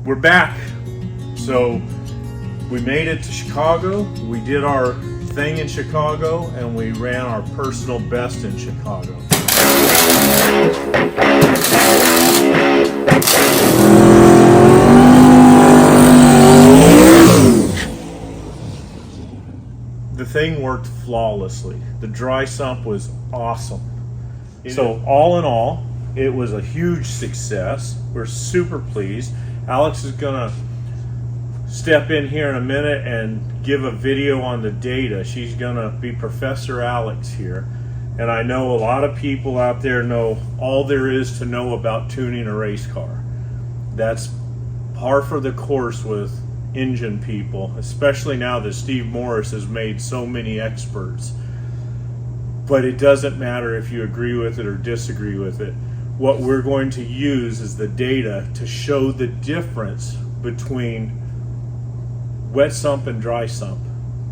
We're back. So we made it to Chicago. We did our thing in Chicago, and we ran our personal best in Chicago. The thing worked flawlessly. The dry sump was awesome. So all in all, it was a huge success. We're super pleased. Alex is gonna step in here in a minute and give a video on the data. She's gonna be Professor Alex here. And I know a lot of people out there know all there is to know about tuning a race car. That's par for the course with engine people, especially now that Steve Morris has made so many experts. But it doesn't matter if you agree with it or disagree with it. What we're going to use is the data to show the difference between wet sump and dry sump.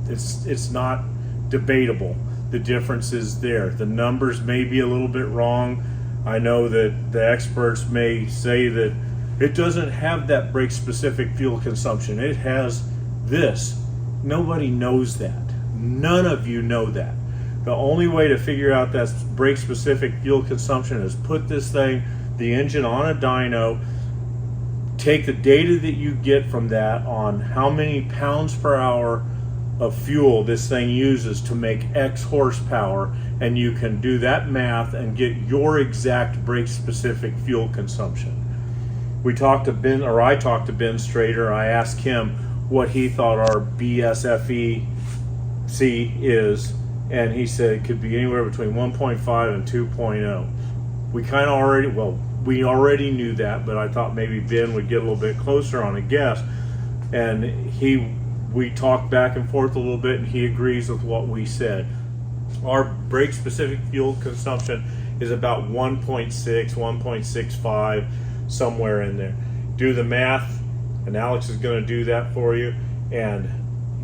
It's not debatable. The difference is there. The numbers may be a little bit wrong. I know that the experts may say that it doesn't have that brake specific fuel consumption. It has this. Nobody knows that. None of you know that. The only way to figure out that brake specific fuel consumption is put this thing, the engine, on a dyno, take the data that you get from that on how many pounds per hour of fuel this thing uses to make X horsepower, and you can do that math and get your exact brake specific fuel consumption. We talked to Ben, or I talked to Ben Strader. I asked him what he thought our BSFEC is, and he said it could be anywhere between 1.5 and 2.0. We already knew that, but I thought maybe Ben would get a little bit closer on a guess. And we talked back and forth a little bit, and he agrees with what we said. Our brake specific fuel consumption is about 1.6, 1.65, somewhere in there. Do the math, and Alex is going to do that for you, and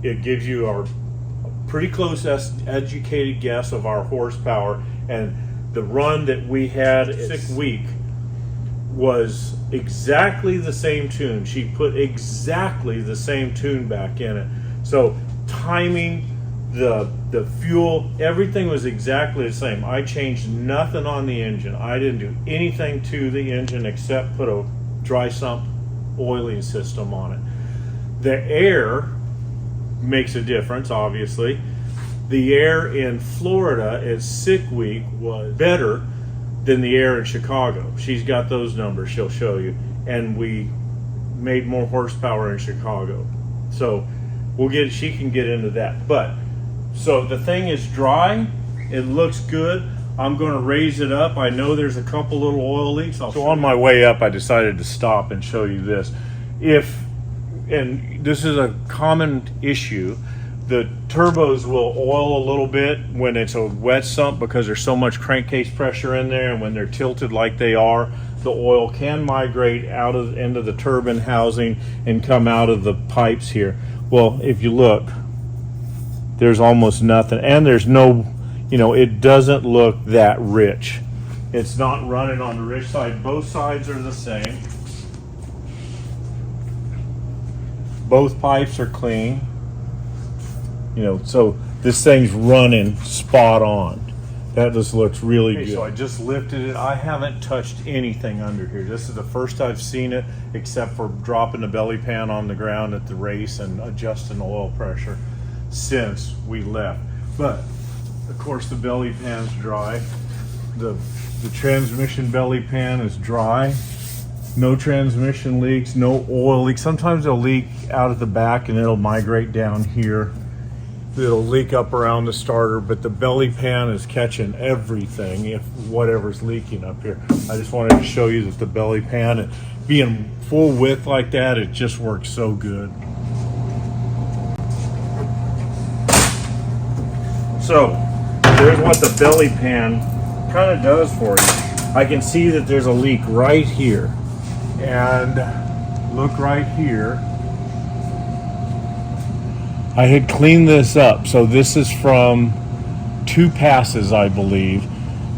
it gives you our pretty close educated guess of our horsepower. And the run that we had this week was exactly the same tune. She put exactly the same tune back in it. So timing, the fuel, everything was exactly the same. I changed nothing on the engine. I didn't do anything to the engine except put a dry sump oiling system on it. The air makes a difference, obviously. The air in Florida at Sick Week was better than the air in Chicago. She's got those numbers, she'll show you. And we made more horsepower in Chicago. So she can get into that. But so the thing is dry, it looks good. I'm going to raise it up. I know there's a couple little oil leaks. So on my way up, I decided to stop and show you this. And this is a common issue, the turbos will oil a little bit when it's a wet sump because there's so much crankcase pressure in there, and when they're tilted like they are, the oil can migrate out of into the turbine housing and come out of the pipes here. Well, if you look, there's almost nothing, and there's no, it doesn't look that rich. It's not running on the rich side. Both sides are the same. Both pipes are clean. So this thing's running spot on. That just looks really good. So I just lifted it. I haven't touched anything under here. This is the first I've seen it, except for dropping the belly pan on the ground at the race and adjusting the oil pressure since we left. But of course the belly pan's dry. The transmission belly pan is dry. No transmission leaks, no oil leaks. Sometimes they'll leak out at the back and it'll migrate down here. It'll leak up around the starter, but the belly pan is catching everything, if whatever's leaking up here. I just wanted to show you that the belly pan, being full width like that, it just works so good. So there's what the belly pan kind of does for you. I can see that there's a leak right here, and look right here. I had cleaned this up, so this is from 2 passes, I believe.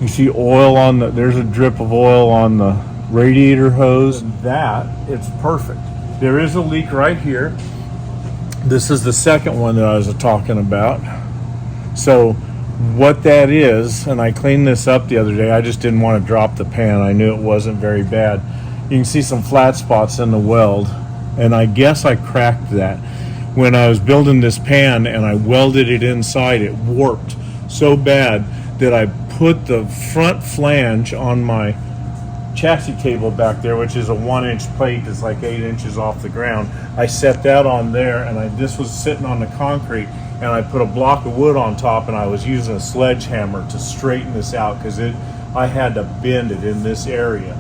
You see oil there's a drip of oil on the radiator hose. It's perfect. There is a leak right here. This is the second one that I was talking about. So what that is, and I cleaned this up the other day, I just didn't want to drop the pan. I knew it wasn't very bad. You can see some flat spots in the weld, and I guess I cracked that. When I was building this pan and I welded it inside, it warped so bad that I put the front flange on my chassis table back there, which is a 1-inch plate that's like 8 inches off the ground. I set that on there, and this was sitting on the concrete, and I put a block of wood on top, and I was using a sledgehammer to straighten this out because I had to bend it in this area,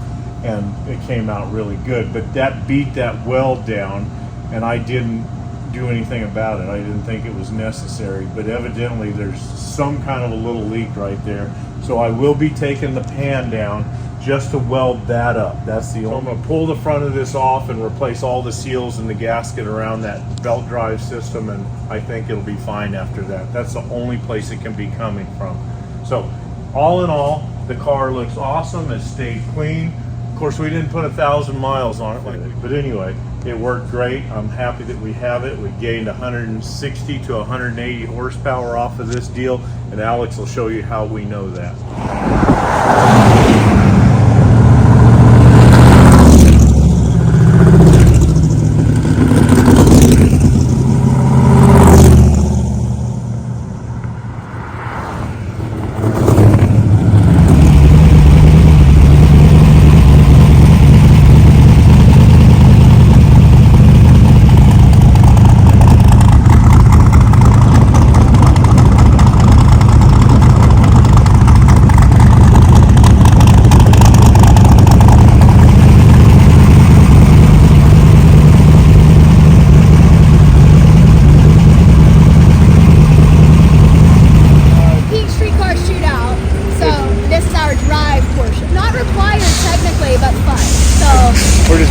and it came out really good. But that beat that weld down, and I didn't do anything about it. I didn't think it was necessary, but evidently there's some kind of a little leak right there. So I will be taking the pan down just to weld that up. That's the only. So I'm gonna pull the front of this off and replace all the seals in the gasket around that belt drive system, and I think it'll be fine after that. That's the only place it can be coming from. So all in all, the car looks awesome. It stayed clean. Of course, we didn't put 1,000 miles on it, but anyway, it worked great. I'm happy that we have it. We gained 160 to 180 horsepower off of this deal, and Alex will show you how we know that.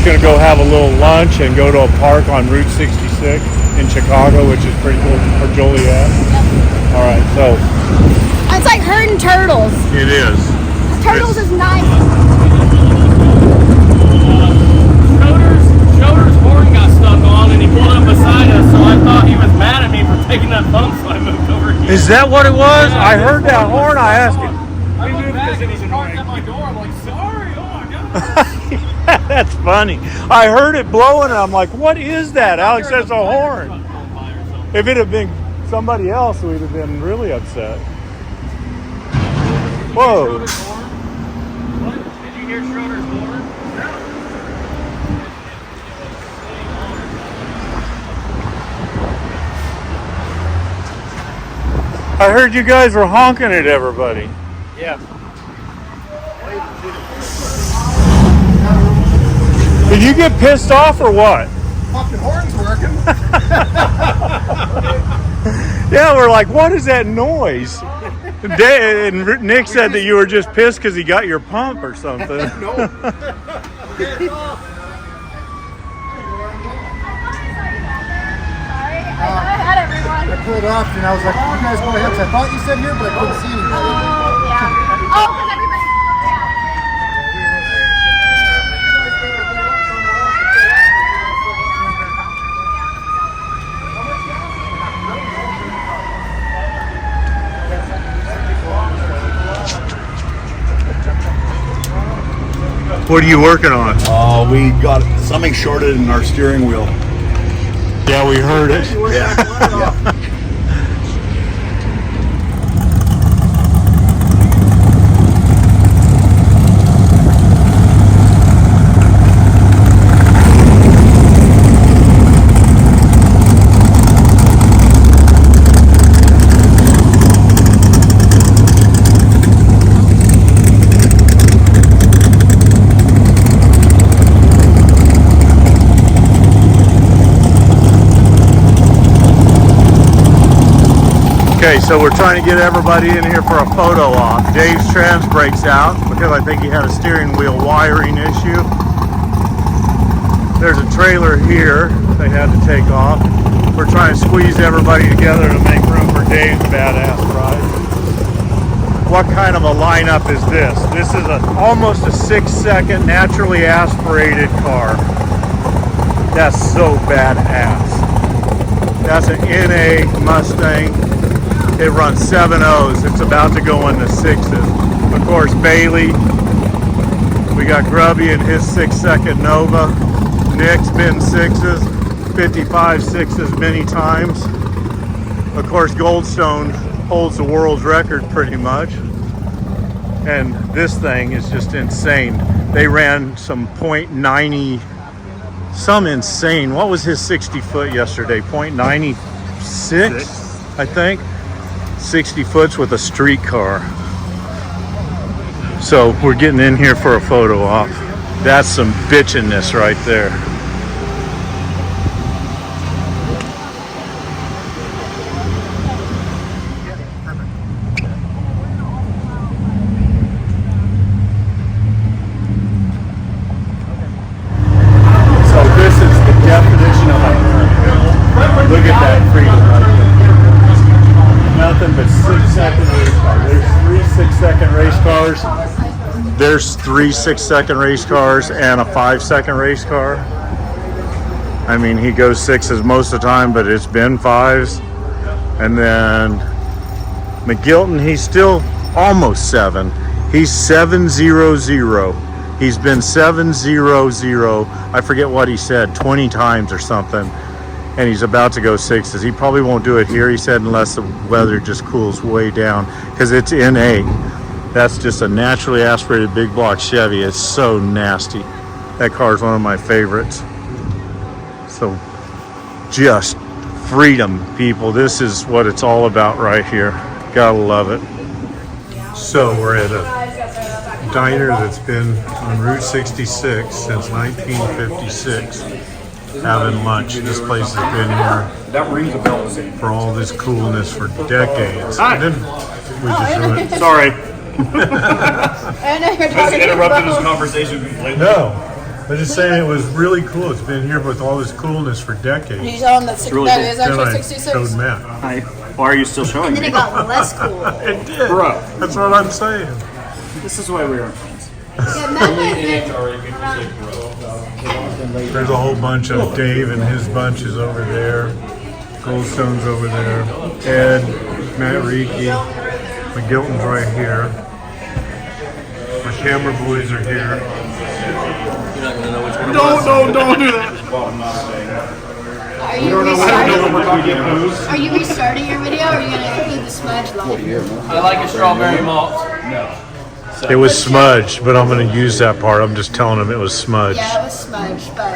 Going to go have a little lunch and go to a park on Route 66 in Chicago, which is pretty cool, or Joliet. Yep. All right, so it's like herding turtles. It is. Turtles is nice. Schroeder's horn got stuck on, and he pulled up beside us, so I thought he was mad at me for taking that bump, so I moved over here. Is that what it was? Yeah, I heard that horn. I asked him. I looked back and he parked at my door. I'm like, sorry, oh my god. That's funny. I heard it blowing and I'm like, what is that? Alex says a horn. If it had been somebody else, we'd have been really upset. Whoa. What? Did you hear Schroeder's horn? I heard you guys were honking at everybody. Yeah. Did you get pissed off or what? Fucking horn's working. Yeah, we're like, what is that noise? And Nick said that you were just pissed because he got your pump or something. No. Sorry, I had everyone. I pulled off and I was like, oh, you guys go ahead. So I thought you said here, but I couldn't see anybody. Oh, yeah. Oh, because everybody. What are you working on? We got something shorted in our steering wheel. Yeah, we heard it. Yeah. Okay, so we're trying to get everybody in here for a photo op. Dave's trans breaks out because I think he had a steering wheel wiring issue. There's a trailer here they had to take off. We're trying to squeeze everybody together to make room for Dave's badass ride. What kind of a lineup is this? This is almost a 6-second naturally aspirated car. That's so badass. That's an NA Mustang. It runs 7.0s. It's about to go into 6s. Of course, Bailey. We got Grubby in his 6-second Nova. Nick's been 6s, 55 6s many times. Of course, Goldstone holds the world's record pretty much. And this thing is just insane. They ran some .90, some insane. What was his 60 foot yesterday? .96, I think. 60 foots with a street car. So we're getting in here for a photo op. That's some bitchiness right there. So this is the definition of a look at that freedom right there. Nothing but 6-second race cars. There's 3 6-second race cars. There's 3 6-second race cars and a 5-second race car. I mean, he goes 6s most of the time, but it's been 5s. And then McGilton, he's still almost 7. He's 700. He's been 700. I forget what he said, 20 times or something. And he's about to go 6s. He probably won't do it here, he said, unless the weather just cools way down, because it's NA. That's just a naturally aspirated big block Chevy. It's so nasty. That car is one of my favorites. So just freedom, people. This is what it's all about right here. Gotta love it. So we're at a diner that's been on Route 66 since 1956. Having lunch. This place has been here That rings a bell. for all this coolness for decades. And then we just ruined it. Sorry. I know you're Has talking interrupted this about. conversation completely. No, I'm just saying it was really cool. It's been here with all this coolness for You decades. tell them that really that cool. is Then actually I 66. showed Matt. Hi. Why are you still showing And then me? it got less cool. It did. Bro. That's what I'm saying. This is why we aren't friends. Yeah, Matt might There's a whole bunch of Dave and his bunch is over there. Goldstone's over there. Ed, Matt Reiki, McGilton's right here. My camera boys are here. Don't do that. Are you restarting? Are you restarting your video, or are you gonna include the smudge line? I like a strawberry malt. It was smudged, but I'm going to use that part. I'm just telling them it was smudged. Yeah, it was smudged, but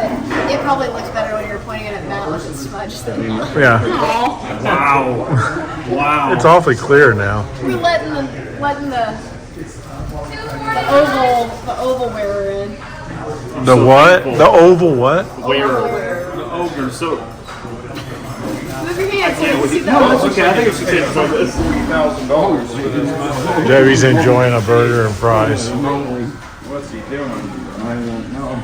it probably looks better when you're pointing it at Matt with it's smudged than Yeah, Wow. Wow. it's awfully clear now. we're letting the oval wearer in. The what? The oval what? The ogre. So. Move your hands so you can see the oval. Okay, I think it's okay. So this $3,000 for this. Debbie's enjoying a burger and fries. What's he doing? I don't know.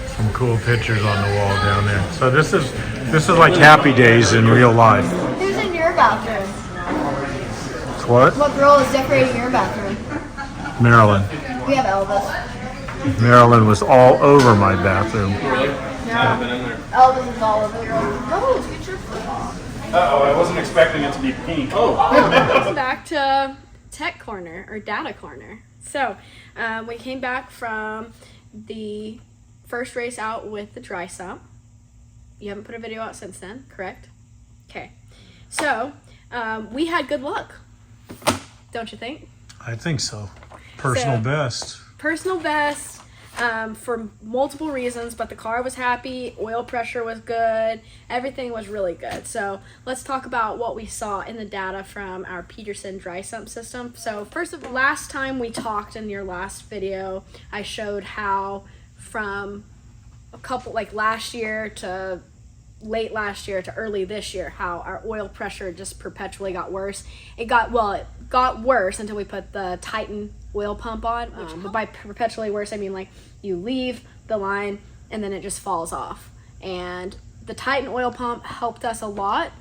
Some cool pictures on the wall down there. So this is like Happy Days in real life. Who's in your bathroom? It's what? What girl is decorating your bathroom? Marilyn. We have Elvis. Marilyn was all over my bathroom. Yeah. Elvis is all over your Oh, get your foot off. Uh-oh, I wasn't expecting it to be pink. Oh. Welcome back to Tech Corner or Data Corner. So we came back from the first race out with the dry sump. You haven't put a video out since then, correct? Okay. So we had good luck, don't you think? I think so. Personal So- best. Personal best for multiple reasons, but the car was happy, oil pressure was good, everything was really good. So let's talk about what we saw in the data from our Peterson dry sump system. So first of last time we talked in your last video, I showed how from a couple like last year to late last year to early this year, how our oil pressure just perpetually got worse. It got worse until we put the Titan oil pump on, but by perpetually worse I mean like you leave the line and then it just falls off. And the Titan oil pump helped us a lot,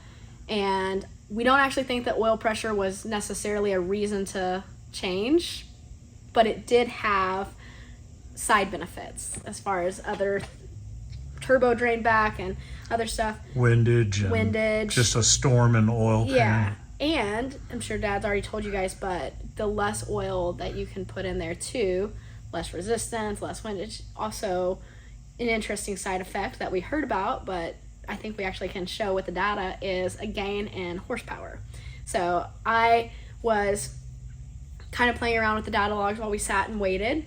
and we don't actually think that oil pressure was necessarily a reason to change, but it did have side benefits as far as other turbo drain back and other stuff. Windage. And Windage. Just a storm in oil pan. Yeah. And I'm sure Dad's already told you guys, but the less oil that you can put in there too, less resistance, less windage. Also, an interesting side effect that we heard about, but I think we actually can show with the data, is a gain in horsepower. So I was kind of playing around with the data logs while we sat and waited.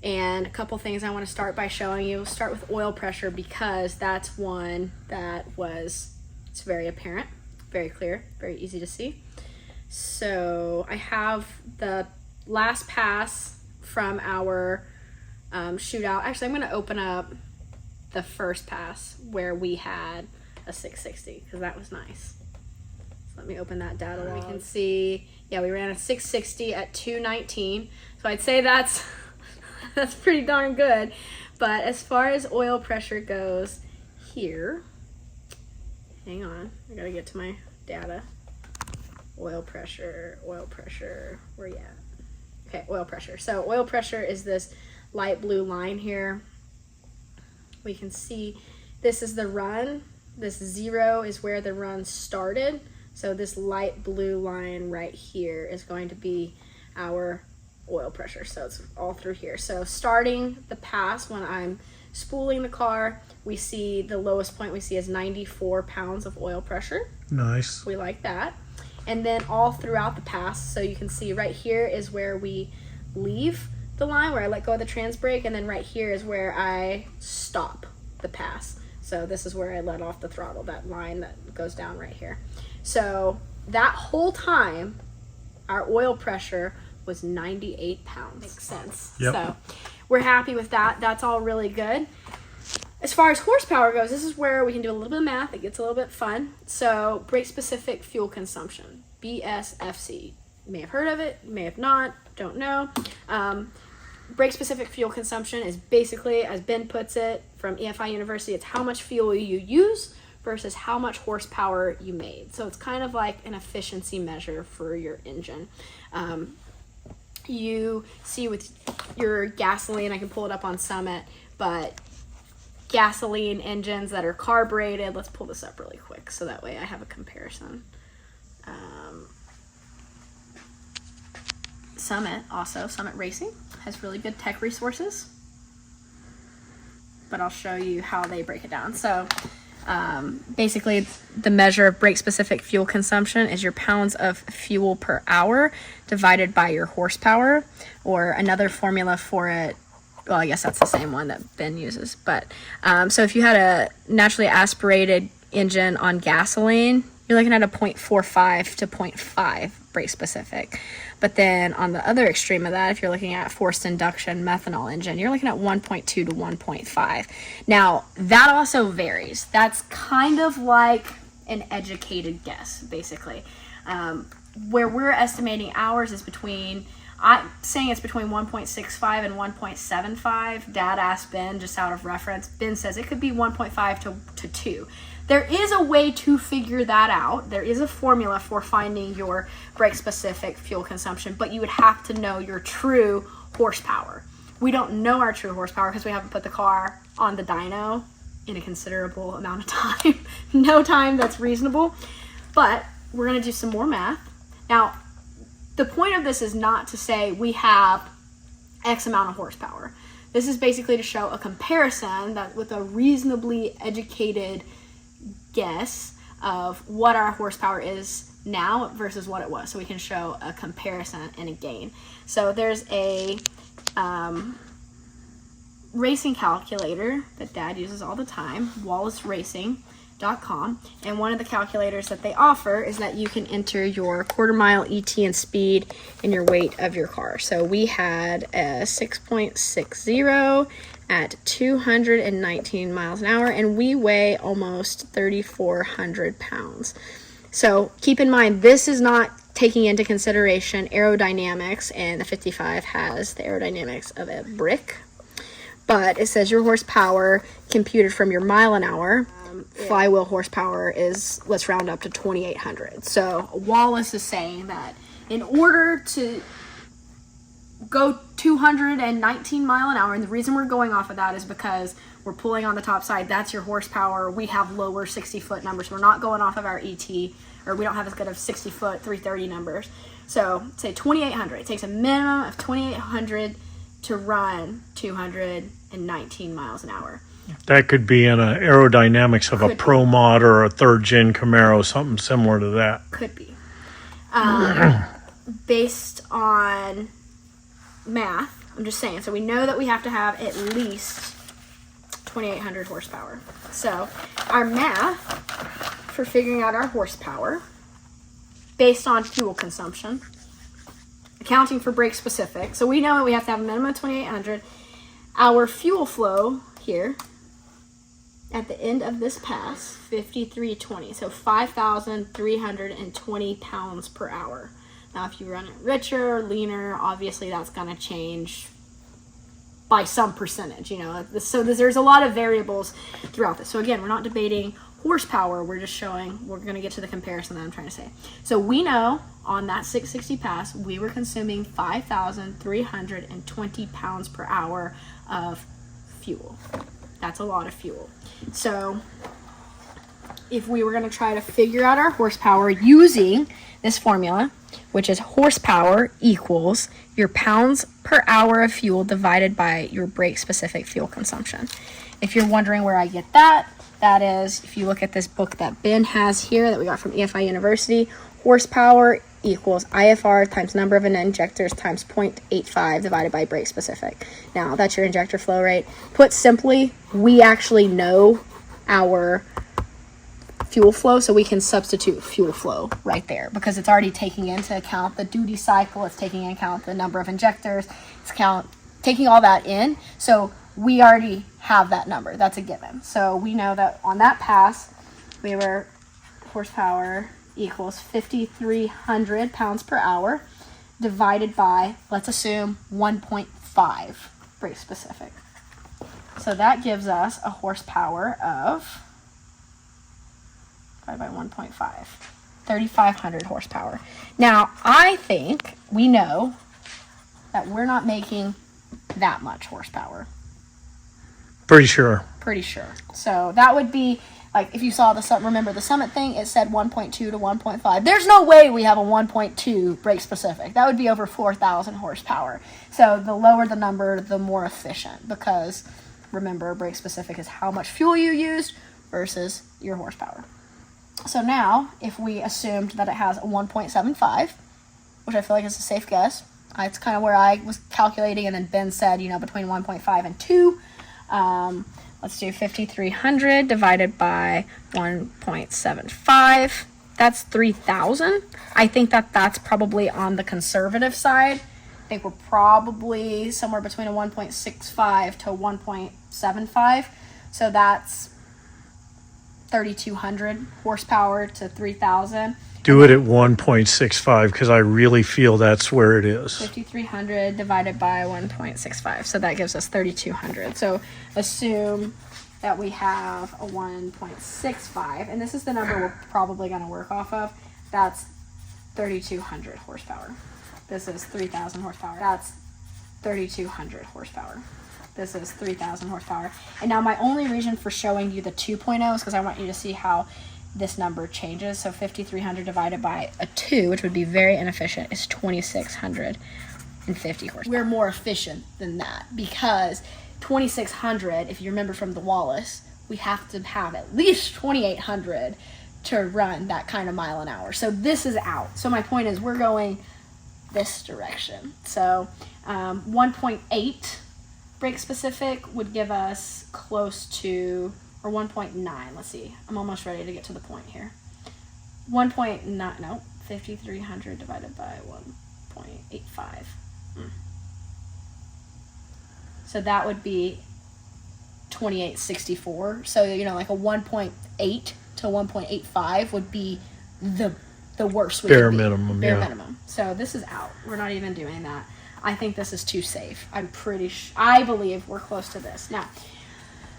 And a couple things I want to start by showing you. We'll start with oil pressure because that's one that it's very apparent, very clear, very easy to see. So I have the last pass from our shootout. Actually, I'm going to open up the first pass where we had a 660 because that was nice. So let me open that data log. We can see, yeah, we ran a 660 at 219. So I'd say that's pretty darn good. But as far as oil pressure goes here, hang on, I gotta get to my data. Oil pressure, where you at? Okay, oil pressure. So oil pressure is this light blue line here. We can see this is the run. This 0 is where the run started. So this light blue line right here is going to be our oil pressure. So it's all through here. So starting the pass when I'm spooling the car, we see the lowest point we see is 94 pounds of oil pressure. Nice. We like that. And then all throughout the pass, so you can see right here is where we leave the line, where I let go of the trans brake, and then right here is where I stop the pass. So this is where I let off the throttle, that line that goes down right here. So that whole time, our oil pressure was 98 pounds. Makes sense. Yep. So we're happy with that. That's all really good. As far as horsepower goes, this is where we can do a little bit of math. It gets a little bit fun. So brake-specific fuel consumption, BSFC. You may have heard of it, you may have not, don't know. Brake-specific fuel consumption is basically, as Ben puts it from EFI University, it's how much fuel you use versus how much horsepower you made. So it's kind of like an efficiency measure for your engine. You see with your gasoline, I can pull it up on Summit, but gasoline engines that are carbureted, let's pull this up really quick so that way I have a comparison. Summit Racing has really good tech resources, but I'll show you how they break it down. So basically the measure of brake specific fuel consumption is your pounds of fuel per hour divided by your horsepower, or another formula for it. Well, I guess that's the same one that Ben uses. But so if you had a naturally aspirated engine on gasoline, you're looking at a 0.45 to 0.5 brake specific. But then on the other extreme of that, if you're looking at forced induction methanol engine, you're looking at 1.2 to 1.5. Now, that also varies. That's kind of like an educated guess, basically. Where we're estimating ours is between, I'm saying it's between 1.65 and 1.75. Dad asked Ben, just out of reference. Ben says it could be 1.5 to 2. There is a way to figure that out. There is a formula for finding your brake-specific fuel consumption, but you would have to know your true horsepower. We don't know our true horsepower because we haven't put the car on the dyno in a considerable amount of time. No time that's reasonable, but we're going to do some more math. Now, the point of this is not to say we have X amount of horsepower. This is basically to show a comparison that with a reasonably educated guess of what our horsepower is now versus what it was, so we can show a comparison and a gain. So there's a racing calculator that Dad uses all the time, WallaceRacing.com, and one of the calculators that they offer is that you can enter your quarter mile ET and speed and your weight of your car. So we had a 6.60 at 219 miles an hour, and we weigh almost 3,400 pounds. So keep in mind, this is not taking into consideration aerodynamics, and the 55 has the aerodynamics of a brick, but it says your horsepower computed from your mile an hour. Flywheel horsepower is, let's round up to 2,800. So Wallace is saying that in order to go 219 mile an hour, and the reason we're going off of that is because we're pulling on the top side, that's your horsepower. We have lower 60-foot numbers. We're not going off of our ET, or we don't have as good of 60-foot 330 numbers. So say 2,800. It takes a minimum of 2,800 to run 219 miles an hour. That could be in a aerodynamics of a Pro Mod or a third-gen Camaro, something similar to that. Could be. Based on math, I'm just saying. So we know that we have to have at least 2,800 horsepower. So our math for figuring out our horsepower, based on fuel consumption, accounting for brake specific. So we know that we have to have a minimum of 2,800. Our fuel flow here at the end of this pass, 5320. So 5,320 pounds per hour. Now, if you run it richer or leaner, obviously that's going to change by some percentage, you know. So there's a lot of variables throughout this. So again, we're not debating horsepower. We're just showing, we're going to get to the comparison that I'm trying to say. So we know on that 660 pass, we were consuming 5,320 pounds per hour of fuel. That's a lot of fuel. So if we were going to try to figure out our horsepower using this formula, which is horsepower equals your pounds per hour of fuel divided by your brake specific fuel consumption. If you're wondering where I get that, that is, if you look at this book that Ben has here that we got from EFI University, horsepower equals IFR times number of injectors times 0.85 divided by brake specific. Now, that's your injector flow rate. Put simply, we actually know our fuel flow, so we can substitute fuel flow right there because it's already taking into account the duty cycle, it's taking into account the number of injectors, it's taking all that in. So we already have that number. That's a given. So we know that on that pass, we were horsepower equals 5,300 pounds per hour divided by, let's assume, 1.5 brake specific. So that gives us a horsepower of, divided by 1.5, 3,500 horsepower. Now, I think we know that we're not making that much horsepower. Pretty sure. Pretty sure. So that would be, like, if you saw the Summit, remember the Summit thing, it said 1.2 to 1.5. There's no way we have a 1.2 brake specific. That would be over 4,000 horsepower. So the lower the number, the more efficient, because remember, brake specific is how much fuel you used versus your horsepower. So now, if we assumed that it has a 1.75, which I feel like is a safe guess, it's kind of where I was calculating, and then Ben said, you know, between 1.5 and 2. Let's do 5,300 divided by 1.75. That's 3,000. I think that that's probably on the conservative side. I think we're probably somewhere between a 1.65 to 1.75. So that's 3,200 horsepower to 3,000. Do it at 1.65 because I really feel that's where it is. 5,300 divided by 1.65. So that gives us 3,200. So assume that we have a 1.65, and this is the number we're probably going to work off of. That's 3,200 horsepower. This is 3,000 horsepower. That's 3,200 horsepower. This is 3,000 horsepower. And now my only reason for showing you the 2.0 is because I want you to see how this number changes. So 5,300 divided by a 2, which would be very inefficient, is 2,650 horsepower. We're more efficient than that because 2,600, if you remember from the Wallace, we have to have at least 2,800 to run that kind of mile an hour. So this is out. So my point is we're going this direction. So 1.8 brake specific would give us close to, or 1.9, let's see, I'm almost ready to get to the point here. 1.9, no, 5,300 divided by 1.85. So that would be 2,864. So, you know, like a 1.8 to 1.85 would be the worst. Bare minimum, Bare yeah. minimum. So this is out. We're not even doing that. I think this is too safe. I believe we're close to this. Now,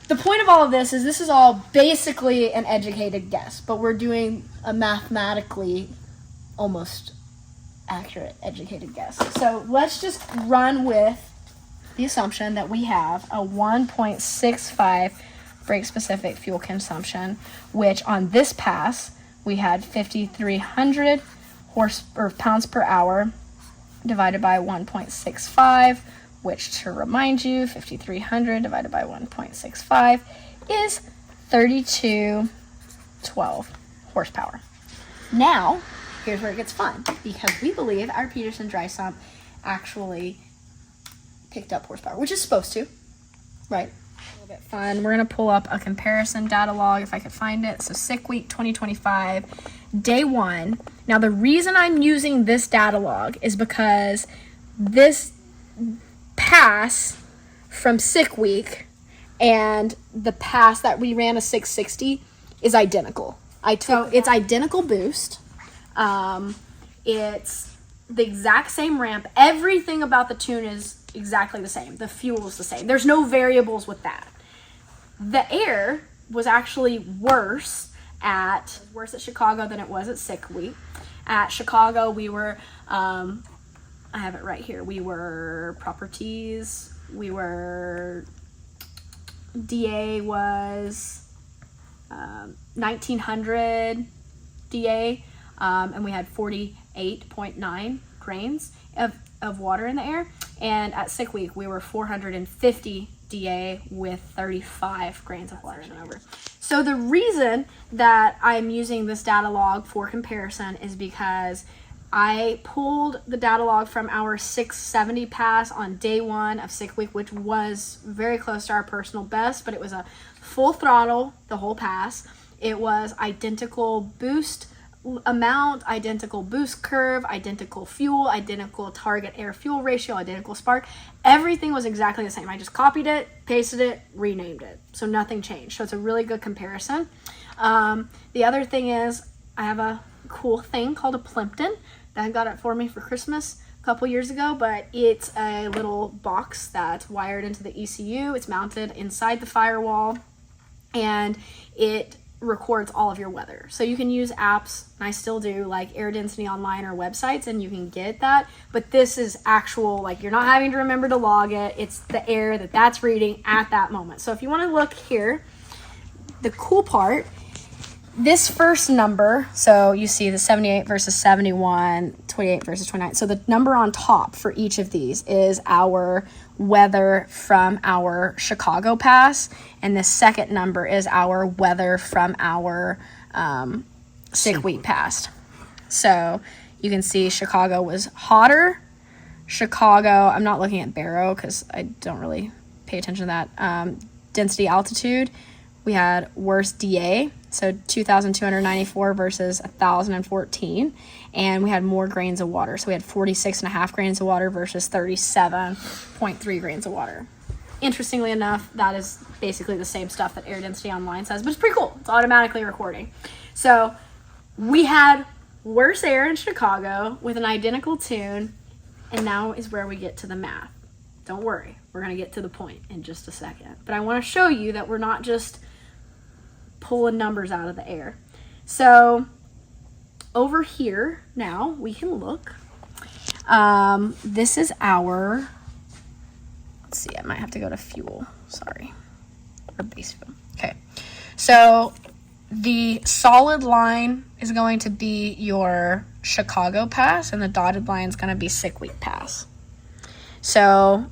the point of all of this is all basically an educated guess, but we're doing a mathematically almost accurate educated guess. So let's just run with the assumption that we have a 1.65 brake-specific fuel consumption, which on this pass, we had 5,300 pounds per hour divided by 1.65, which, to remind you, 5,300 divided by 1.65 is 3212 horsepower. Now, here's where it gets fun, because we believe our Peterson dry sump actually picked up horsepower, which is supposed to, right? A little bit fun. We're going to pull up a comparison data log if I could find it. So sick week 2025, day 1. Now, the reason I'm using this data log is because this pass from sick week and the pass that we ran a 660 is identical. It's identical boost. It's the exact same ramp. Everything about the tune is exactly the same. The fuel is the same. There's no variables with that. The air was actually worse at Chicago than it was at sick week. At Chicago, we were, I have it right here. We were properties. We were, DA was 1900 DA, and we had 48.9 grains of water in the air. And at sick week, we were 450 DA with 35 grains of water in the over. So the reason that I'm using this data log for comparison is because I pulled the data log from our 670 pass on day 1 of sick week, which was very close to our personal best, but it was a full throttle the whole pass. It was identical boost amount, identical boost curve, identical fuel, identical target air fuel ratio, identical spark. Everything was exactly the same. I just copied it, pasted it, renamed it. So nothing changed. So it's a really good comparison. The other thing is I have a cool thing called a Plimpton that got it for me for Christmas a couple years ago, but it's a little box that's wired into the ECU. It's mounted inside the firewall, and it records all of your weather. So you can use apps, and I still do, like Air Density Online or websites, and you can get that. But this is actual, like, you're not having to remember to log it. It's the air that's reading at that moment. So if you want to look here, the cool part, this first number, so you see the 78 versus 71, 28 versus 29. So the number on top for each of these is our weather from our Chicago pass, and the second number is our weather from our sick week pass. So you can see Chicago was hotter. Chicago, I'm not looking at Barrow because I don't really pay attention to that. Density altitude, we had worse DA, so 2,294 versus 1,014, and we had more grains of water. So we had 46.5 grains of water versus 37.3 grains of water. Interestingly enough, that is basically the same stuff that Air Density Online says, but it's pretty cool. It's automatically recording. So we had worse air in Chicago with an identical tune, and now is where we get to the math. Don't worry, we're going to get to the point in just a second. But I want to show you that we're not just pulling numbers out of the air. So over here now we can look. This is our, let's see, I might have to go to fuel, sorry, or base fuel. Okay, so the solid line is going to be your Chicago pass, and the dotted line is going to be sick week pass. So,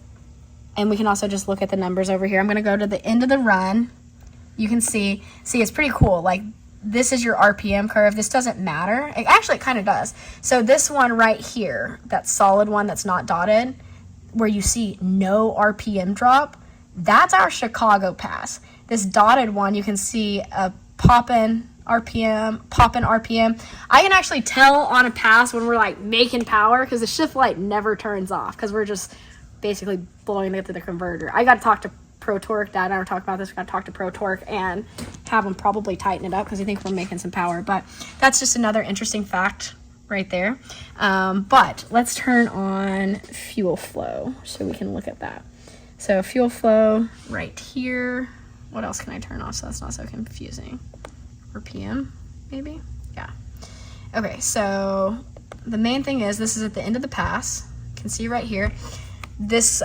and we can also just look at the numbers over here. I'm going to go to the end of the run. You can see it's pretty cool. Like, this is your RPM curve. This doesn't matter. It kind of does. So this one right here, that solid one that's not dotted, where you see no RPM drop, that's our Chicago pass. This dotted one, you can see a pop-in RPM. I can actually tell on a pass when we're like making power, because the shift light never turns off, because we're just basically blowing it through the converter. I got to talk to Pro Torque. Dad and I were talking about this. We got to talk to Pro Torque and have them probably tighten it up, because I think we're making some power. But that's just another interesting fact right there. But let's turn on fuel flow so we can look at that. So fuel flow right here. What else can I turn off so that's not so confusing? RPM, maybe? Yeah. Okay, so the main thing is this is at the end of the pass. You can see right here. This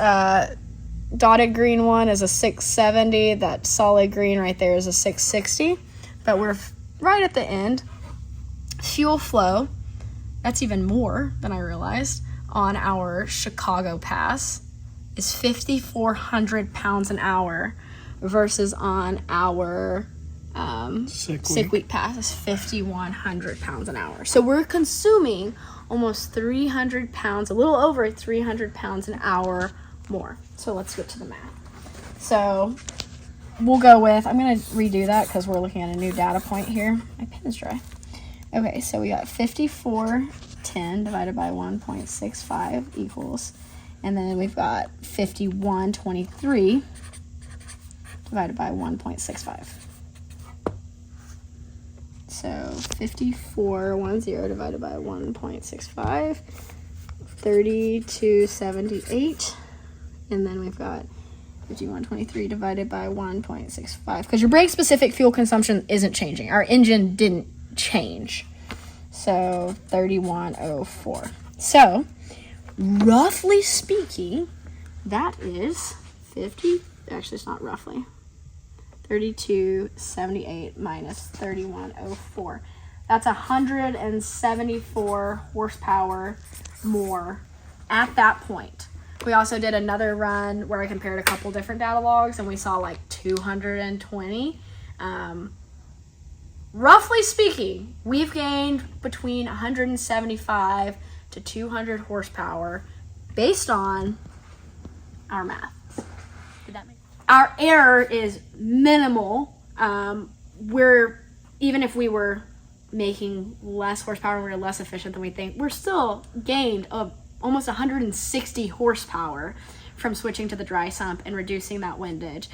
dotted green one is a 670. That solid green right there is a 660. But we're right at the end. Fuel flow, that's even more than I realized, on our Chicago pass is 5,400 pounds an hour versus on our sick week pass is 5,100 pounds an hour. So we're consuming almost 300 pounds, a little over 300 pounds an hour more. So let's get to the math. So we'll go with, I'm going to redo that because we're looking at a new data point here. My pen is dry. Okay, so we got 5410 divided by 1.65 equals, and then we've got 5123 divided by 1.65. So 5410 divided by 1.65, 3278, and then we've got 5123 divided by 1.65, because your brake specific fuel consumption isn't changing. Our engine didn't change. So 3104. So roughly speaking, that is 50, actually it's not roughly, 3278 minus 3104. That's 174 horsepower more at that point. We also did another run where I compared a couple different data logs, and we saw like 220. Roughly speaking, we've gained between 175 to 200 horsepower based on our math. Did that make sense? Our error is minimal. Even if we were making less horsepower and we're less efficient than we think, we're still gained almost 160 horsepower from switching to the dry sump and reducing that windage.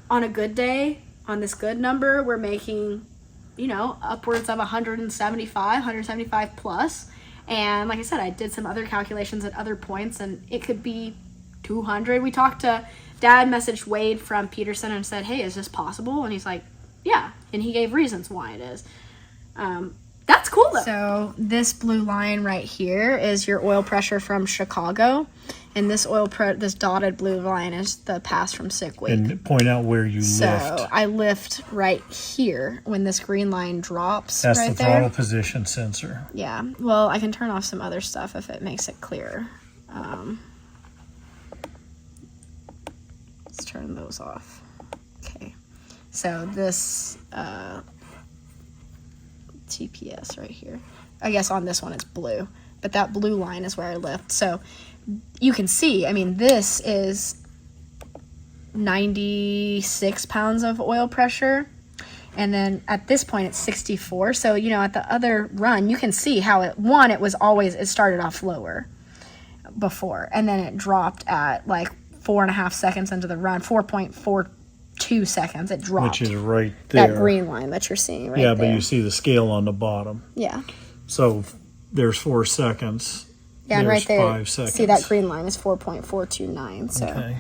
On a good day, on this good number, we're making, upwards of 175 plus. And like I said, I did some other calculations at other points, and it could be 200. We talked to, Dad messaged Wade from Peterson and said, hey, is this possible? And he's like, yeah. And he gave reasons why it is. That's cool though. So this blue line right here is your oil pressure from Chicago. And this this dotted blue line is the pass from sick week. And point out where you lift. So I lift right here when this green line drops. That's right the there. throttle position sensor. Yeah. Well, I can turn off some other stuff if it makes it clearer. Let's turn those off. Okay. So this TPS right here. I guess on this one it's blue, but that blue line is where I lift. So you can see, this is 96 pounds of oil pressure. And then at this point it's 64. So, at the other run, you can see how it started off lower before. And then it dropped at like 4.5 seconds into the run, 4.42 seconds. It dropped. Which is right there. That green line that you're seeing right there. there. Yeah, but you see the scale on the bottom. Yeah. So there's 4 seconds. Yeah, and right there, 5 seconds. See that green line is 4.429. So, okay.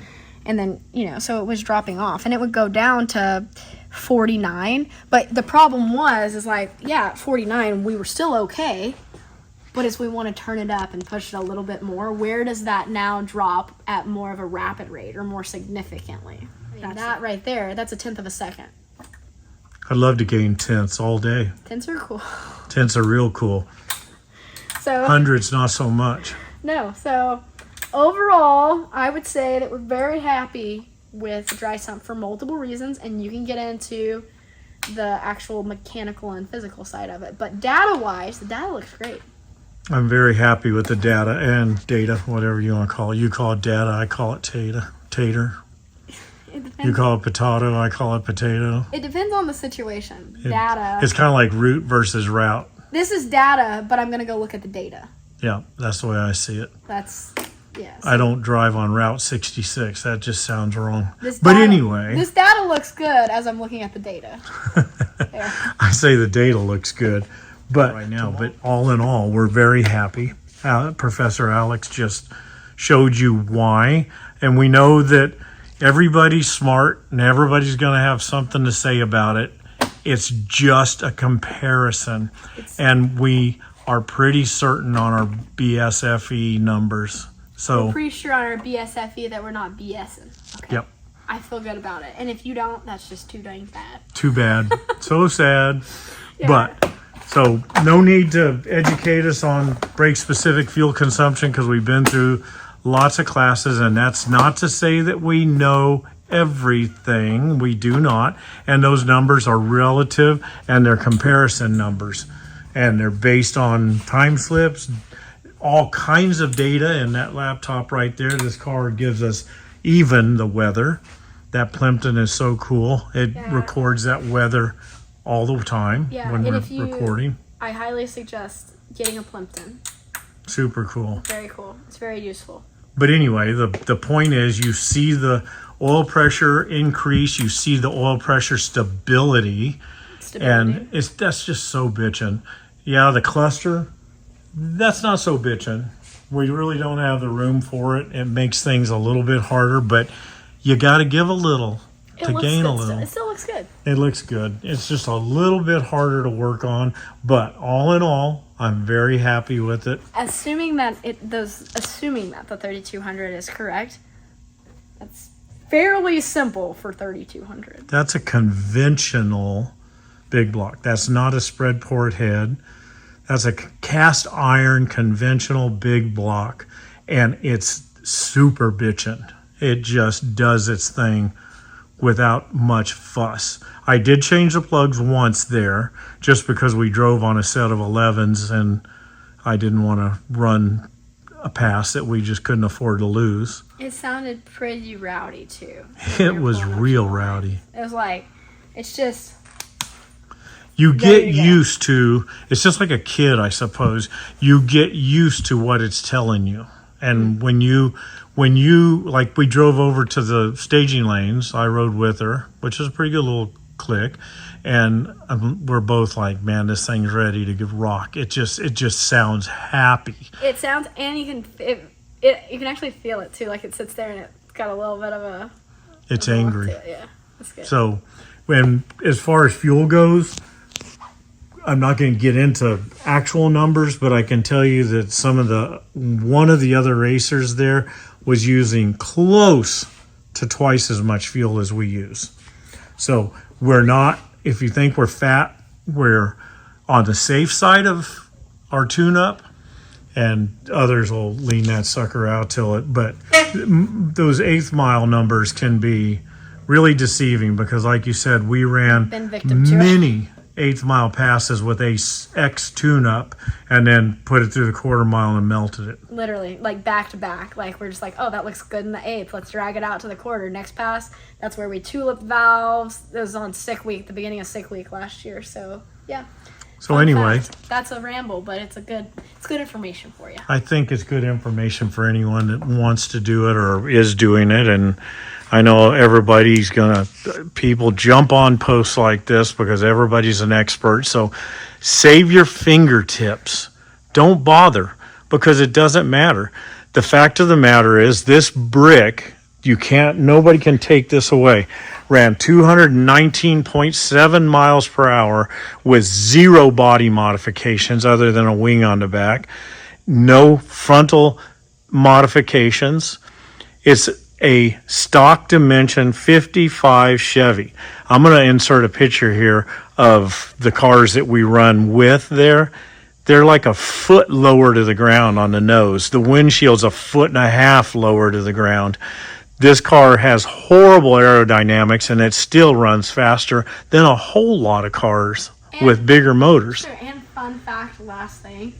And then, so it was dropping off, and it would go down to 49. But the problem was, at 49, we were still okay. But as we want to turn it up and push it a little bit more, where does that now drop at more of a rapid rate or more significantly? That right there, that's 1/10 of a second. I'd love to gain tenths all day. Tenths are cool. Tenths are real cool. So hundreds, not so much. No, so overall, I would say that we're very happy with the dry sump for multiple reasons, and you can get into the actual mechanical and physical side of it. But data-wise, the data looks great. I'm very happy with the data and data, whatever you want to call it. You call it data, I call it tater. You call it potato, I call it potato. It depends on the situation. Data. It's kind of like route versus route. This is data, but I'm going to go look at the data. Yeah, that's the way I see it. Yes. I don't drive on Route 66. That just sounds wrong. Anyway. This data looks good as I'm looking at the data. I say the data looks good. But right now, but all in all, we're very happy. Professor Alex just showed you why. And we know that everybody's smart and everybody's going to have something to say about it. It's just a comparison. And we are pretty certain on our BSFE numbers So We're pretty sure on our BSFE that we're not BSing. Okay. Yep. I feel good about it. And if you don't, that's just too dang bad. too bad. So sad. Yeah. But so no need to educate us on brake specific fuel consumption because we've been through lots of classes, and that's not to say that we know everything. We do not. And those numbers are relative and they're comparison numbers. And they're based on time slips, all kinds of data in that laptop right there. This card gives us even the weather. That Plimpton is so cool. It records that weather all the time Yeah, when and we're if you- recording. I highly suggest getting a Plimpton. Super cool. Very cool. It's very useful. But anyway, the point is you see the oil pressure increase, you see the oil pressure stability. And that's just so bitchin'. Yeah, the cluster, that's not so bitchin'. We really don't have the room for it. It makes things a little bit harder, but you got to give a little to gain a little. It still looks good. It looks good. It's just a little bit harder to work on, but all in all, I'm very happy with it. Assuming that the 3200 is correct, that's fairly simple for 3200. That's a conventional big block. That's not a spread port head. That's a cast iron conventional big block, and it's super bitchin'. It just does its thing without much fuss. I did change the plugs once there just because we drove on a set of 11s and I didn't want to run a pass that we just couldn't afford to lose. It sounded pretty rowdy too. It was real rowdy. It was like, it's just... You get used to, it's just like a kid, I suppose. You get used to what it's telling you. And when you, like we drove over to the staging lanes, I rode with her, which is a pretty good little click. And we're both like, man, this thing's ready to give rock. It just sounds happy. It sounds, and you can actually feel it too. Like it sits there and it's got a little bit of a... It's angry. Yeah, that's good. So as far as fuel goes, I'm not going to get into actual numbers, but I can tell you that one of the other racers there was using close to twice as much fuel as we use. So we're not, if you think we're fat, we're on the safe side of our tune-up, and others will lean that sucker out till it, but those 8th mile numbers can be really deceiving because like you said, we ran many 8th mile passes with a X tune-up and then put it through the quarter mile and melted it. Literally, like back to back. Like we're just like, oh, that looks good in the 8th. Let's drag it out to the quarter. Next pass, that's where we tulip valves. It was on sick week, the beginning of sick week last year. So yeah. So Fun anyway, fact. That's a ramble, but it's good information for you. I think it's good information for anyone that wants to do it or is doing it. And I know everybody's people jump on posts like this because everybody's an expert. So save your fingertips. Don't bother because it doesn't matter. The fact of the matter is this brick, nobody can take this away. Ran 219.7 miles per hour with 0 body modifications other than a wing on the back. No frontal modifications. It's a stock dimension 55 Chevy. I'm going to insert a picture here of the cars that we run with there. They're like a foot lower to the ground on the nose. The windshield's a foot and a half lower to the ground. This car has horrible aerodynamics and it still runs faster than a whole lot of cars with bigger motors. Sure, and fun fact, last thing,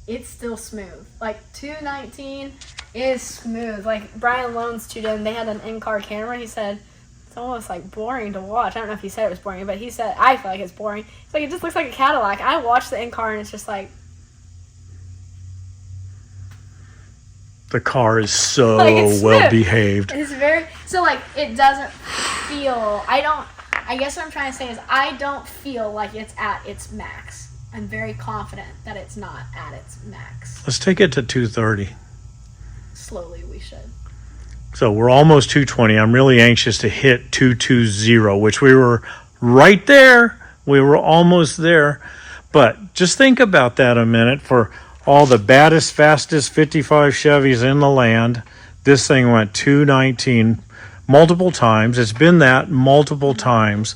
it's still smooth. Like 219 is smooth. Like Brian Loans tuned in, they had an in-car camera. He said it's almost like boring to watch. I don't know if he said it was boring, but he said I feel like it's boring. It's like it just looks like a Cadillac. I watched the in-car and it's just like the car is so like well behaved. It's very so like it doesn't feel. I guess what I'm trying to say is I don't feel like it's at its max. I'm very confident that it's not at its max. Let's take it to 230. Slowly we should. So we're almost 220. I'm really anxious to hit 220, which we were right there. We were almost there. But just think about that a minute. For all the baddest, fastest 55 Chevys in the land. This thing went 219 multiple times. It's been that multiple times,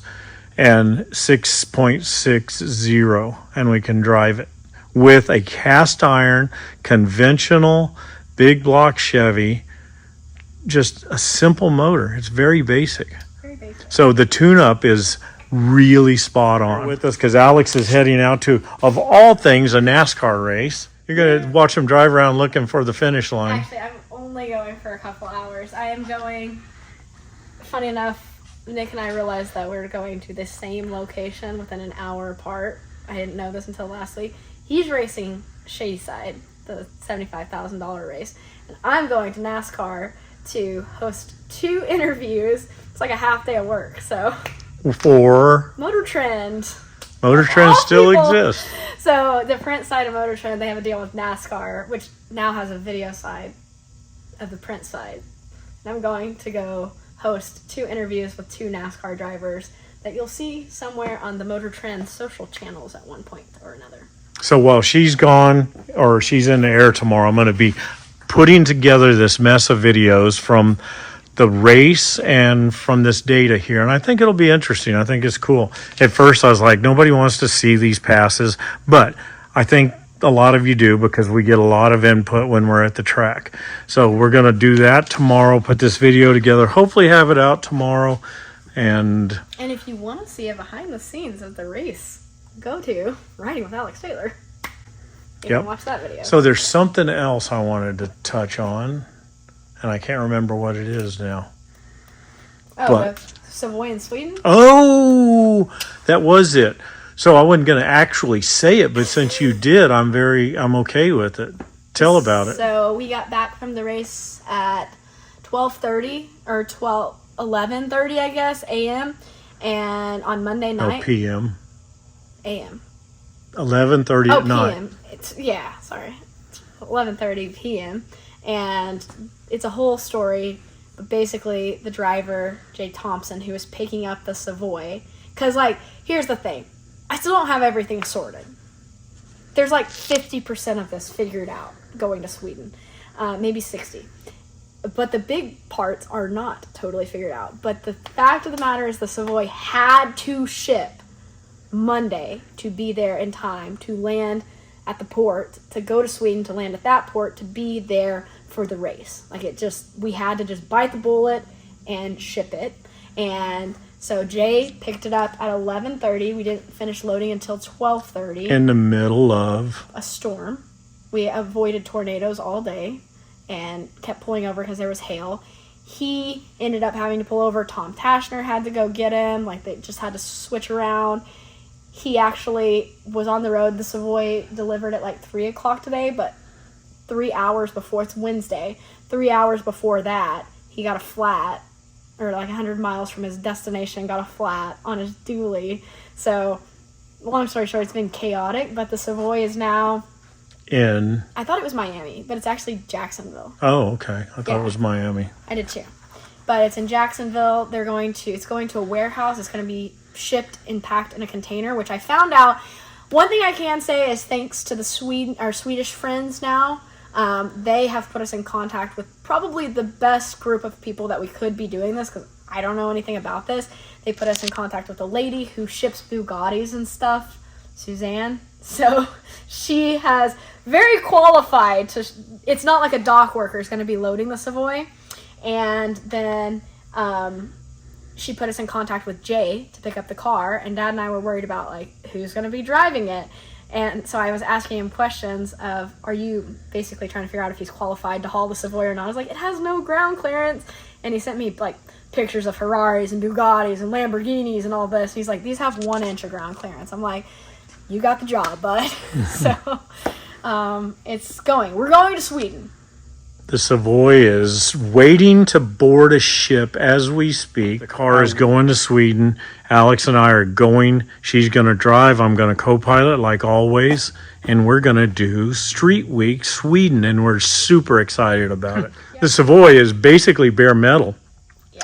and 6.60, and we can drive it with a cast iron, conventional, big block Chevy. Just a simple motor. It's very basic. Very basic. So the tune-up is really spot on with us because Alex is heading out to, of all things, a NASCAR race. You're going to watch him drive around looking for the finish line. Actually, I'm only going for a couple hours. I am going, funny enough, Nick and I realized that we were going to the same location within an hour apart. I didn't know this until last week. He's racing Shadyside, the $75,000 race. And I'm going to NASCAR to host 2 interviews. It's like a half day of work, so. For Motor Trend. Motor Trend still exists. So the print side of Motor Trend, they have a deal with NASCAR, which now has a video side of the print side. And I'm going to go host 2 interviews with 2 NASCAR drivers that you'll see somewhere on the Motor Trend social channels at one point or another. So while she's gone, or she's in the air tomorrow, I'm going to be putting together this mess of videos from the race and from this data here, and I think it'll be interesting. I think it's cool. At first I was like, nobody wants to see these passes, but I think a lot of you do because we get a lot of input when we're at the track. So we're going to do that tomorrow, put this video together, hopefully have it out tomorrow. And if you want to see a behind the scenes of the race, go to Riding with Alex Taylor. You can watch that video. So there's something else I wanted to touch on, and I can't remember what it is now. Oh, the Savoy in Sweden? Oh, that was it. So I wasn't going to actually say it, but since you did, I'm okay with it. Tell about it. So we got back from the race at 12:30 or 11:30, I guess, a.m. And on Monday night. Oh, p.m. a.m. 11:30 at night. p.m. It's 11:30 p.m. And it's a whole story. But basically, the driver, Jay Thompson, who was picking up the Savoy, because, here's the thing. I still don't have everything sorted. There's 50% of this figured out going to Sweden, maybe 60. But the big parts are not totally figured out. But the fact of the matter is the Savoy had to ship Monday to be there in time to land at the port, to go to Sweden, to land at that port, to be there for the race. We had to just bite the bullet and ship it. And so Jay picked it up at 11:30. We didn't finish loading until 12:30. In the middle of a storm. We avoided tornadoes all day and kept pulling over because there was hail. He ended up having to pull over. Tom Tashner had to go get him. They just had to switch around. He actually was on the road. The Savoy delivered at 3 o'clock today, but 3 hours before, it's Wednesday, 3 hours before that, he got a flat, or 100 miles from his destination, got a flat on his dually. So, long story short, it's been chaotic, but the Savoy is now in... I thought it was Miami, but it's actually Jacksonville. Oh, okay. I thought it was Miami. I did too. But it's in Jacksonville. It's going to a warehouse. It's going to be shipped and packed in a container, which I found out. One thing I can say is thanks to our Swedish friends now, they have put us in contact with probably the best group of people that we could be doing this, because I don't know anything about this. They put us in contact with a lady who ships Bugattis and stuff, Suzanne. So she has very qualified to, it's not like a dock worker is going to be loading the Savoy. And then she put us in contact with Jay to pick up the car, and Dad and I were worried about who's going to be driving it. And so I was asking him questions of, are you basically trying to figure out if he's qualified to haul the Savoy or not? I was like, it has no ground clearance. And he sent me pictures of Ferraris and Bugattis and Lamborghinis and all this. And he's like, these have 1 inch of ground clearance. I'm like, you got the job, bud. So we're going to Sweden. The Savoy is waiting to board a ship as we speak. The car is going to Sweden. Alex and I are going. She's going to drive. I'm going to co-pilot like always. And we're going to do Street Week Sweden. And we're super excited about it. The Savoy is basically bare metal.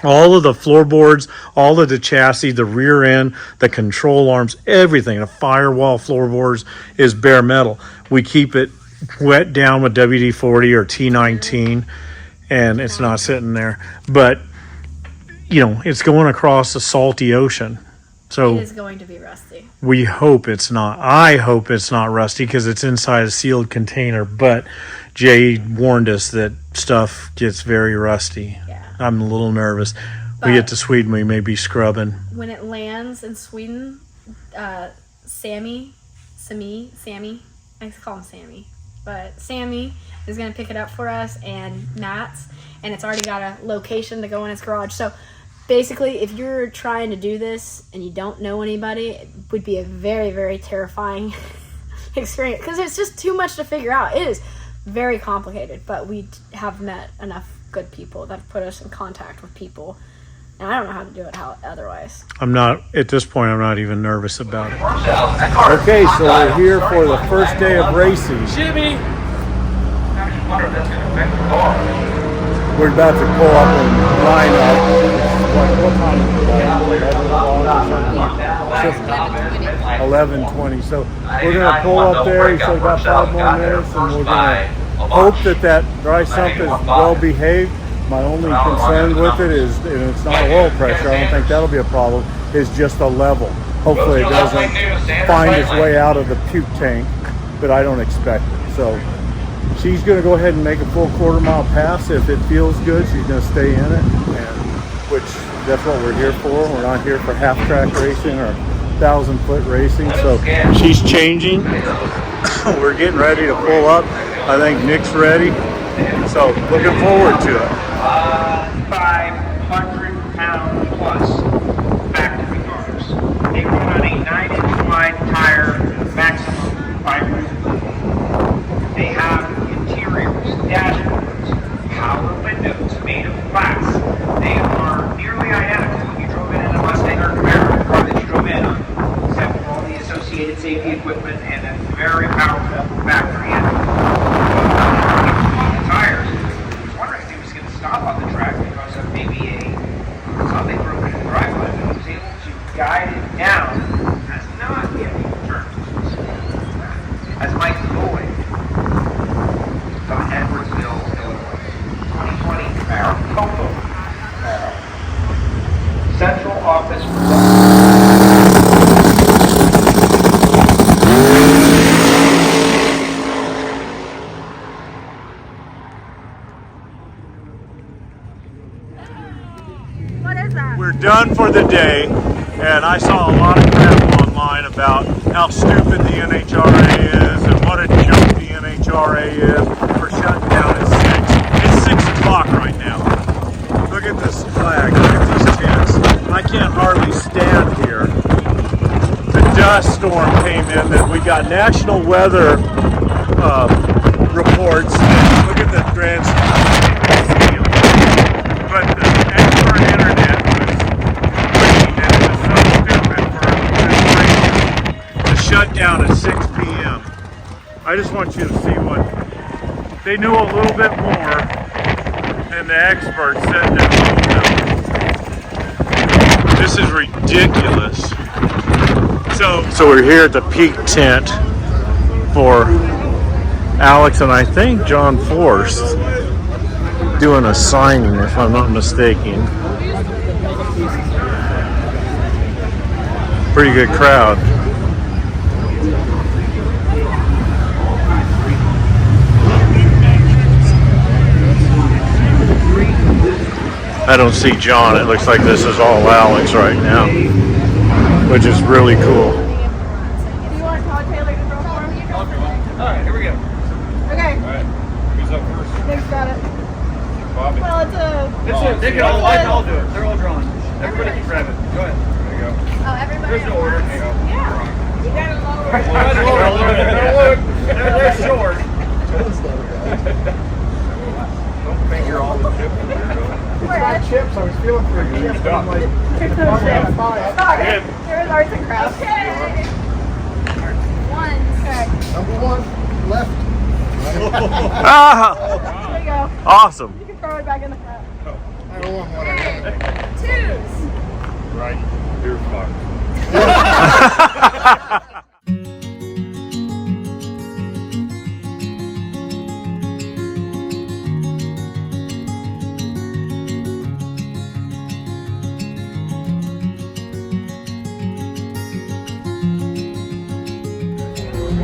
All of the floorboards, all of the chassis, the rear end, the control arms, everything. The firewall floorboards is bare metal. We keep it wet down with WD-40 or T19, and it's not sitting there. But, you know, it's going across a salty ocean. So It is going to be rusty. we hope it's not. I hope it's not rusty because it's inside a sealed container. But Jay warned us that stuff gets very rusty. Yeah. I'm a little nervous. But We get to Sweden, we may be scrubbing. when it lands in Sweden, Sammy, I call him Sammy, but Sammy is going to pick it up for us, and Matt's, and it's already got a location to go in its garage. So basically, if you're trying to do this and you don't know anybody, it would be a very, very terrifying experience because it's just too much to figure out. It is very complicated, but we have met enough good people that have put us in contact with people, and I don't know how to do it otherwise. I'm not, at this point, I'm not even nervous about it. Okay, so we're here for the first day of racing. Jimmy! We're about to pull up and line up. What time is it? 11:20. So we're going to pull up there. He said about 5 more minutes, and we're going to hope that dry sump is well behaved. My only concern with it is, and it's not oil pressure, I don't think that'll be a problem, is just the level. Hopefully it doesn't find its way out of the puke tank, but I don't expect it. So she's going to go ahead and make a full quarter-mile pass. If it feels good, she's going to stay in it, and which that's what we're here for. We're not here for half-track racing or 1,000-foot racing. So she's changing. We're getting ready to pull up. I think Nick's ready. So looking forward to it. 500-pound plus factory cars. They run on a 9-inch wide tire, maximum 5 years. They have interiors, dashboards, power windows made of glass. They are nearly identical if you drove in a Mustang or Camaro, the car that you drove in on, except for all the associated safety equipment and a very powerful factory engine. Tires. I was wondering if he was going to stop on the track because of maybe something broken in the driveway, but he was able to guide it down, has not yet turned. As Mike Lloyd from Edwardsville, Illinois. 2020 Maricopa. Central Office What is that? We're done for the day, and I saw a lot of crap online about how stupid the NHRA is and what a joke the NHRA is for shutting down at 6. It's 6 o'clock right now. Look at this flag, look at these tents. I can't hardly stand here. The dust storm came in, that we got national weather reports. Look at the grand scheme. But the expert internet was pushing that it was so stupid for this shut down at 6 p.m. I just want you to see what they knew, a little bit more than the experts said that. This is ridiculous. So we're here at the peak tent for Alex and I think John Force doing a signing, if I'm not mistaken. Pretty good crowd. I don't see John. It looks like this is all Alex right now, which is really cool. Do you want to call Taylor to throw for him? Alright, here we go. Okay, Alright, who's up first? Nick's got it. Bobby. Well, it's a... They can all do it. They're all drawn. Everybody can grab it. Go ahead. There you go. Oh, everybody. There's no order. There you go. Yeah. You gotta lower it. They're short. Don't finger all the chips in there, though. Chips, I was feeling for a chip. I'm like, Pick those chips. Okay. Here's arts and crafts. Okay. One. Okay. number 1, left. Ah, There you go. awesome. You can throw it back in the front. I don't want one. And twos. Right. You're fucked.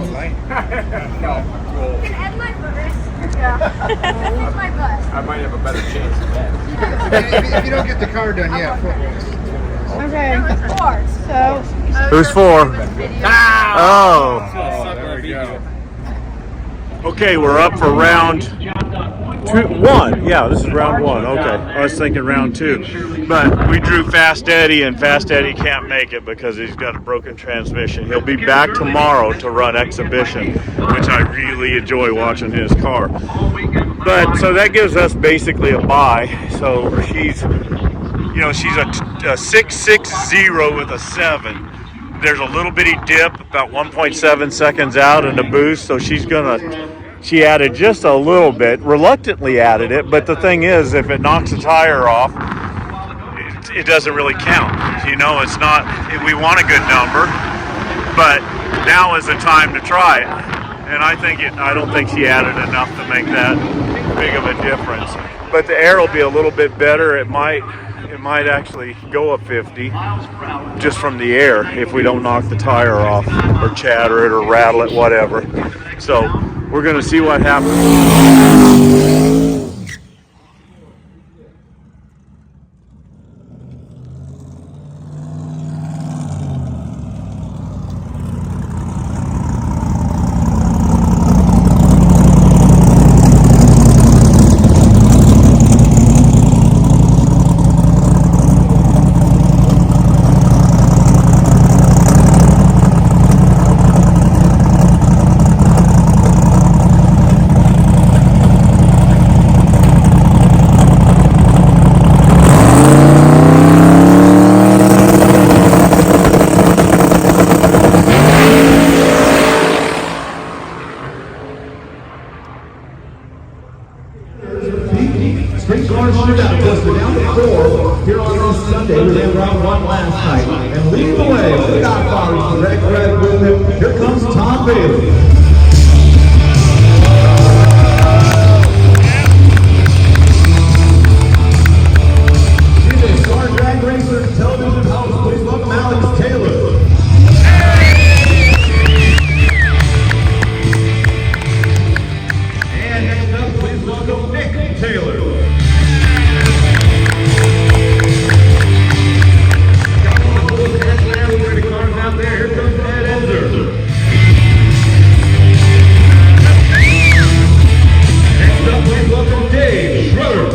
You can end my butt. Yeah. My butt. I might have a better chance than that. If you don't get the car done, yeah, foot race. Okay. So Who's for? Oh. There we go. Okay, we're up for round 1. Yeah, this is round 1. Okay, I was thinking round 2. But we drew Fast Eddie, and Fast Eddie can't make it because he's got a broken transmission. He'll be back tomorrow to run exhibition, which I really enjoy watching his car. But so that gives us basically a bye. So she's a 660 with a 7. There's a little bitty dip about 1.7 seconds out in the boost, so she added just a little bit, reluctantly added it, but the thing is, if it knocks a tire off, it doesn't really count. It's not, we want a good number, but now is the time to try it. And I don't think she added enough to make that big of a difference. But the air will be a little bit better. It might actually go up 50 just from the air if we don't knock the tire off or chatter it or rattle it, whatever. So we're going to see what happens. Street car shootout just down to 4 here on this Sunday. We had round 1 last night. And leading the way with the Godfathers, the red thread with him, here comes Tom Bailey. Star Drag Racer Television House, please welcome Alex Taylor. And next up, please welcome Nick Taylor. Out there, here comes Ed Enzer. Next up, please welcome Dave Schroeder.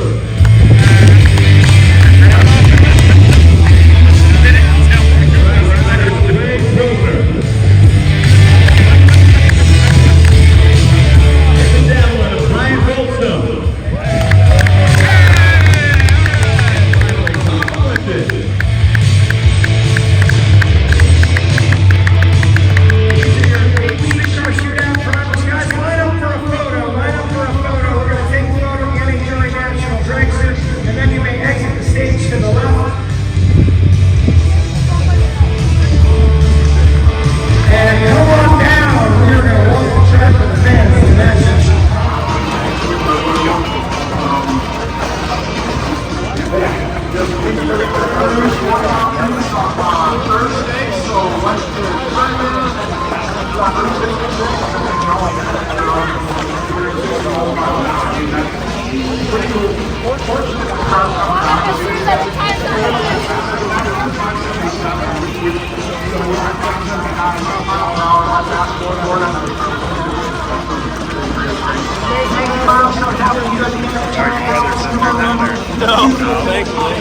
No, thankfully.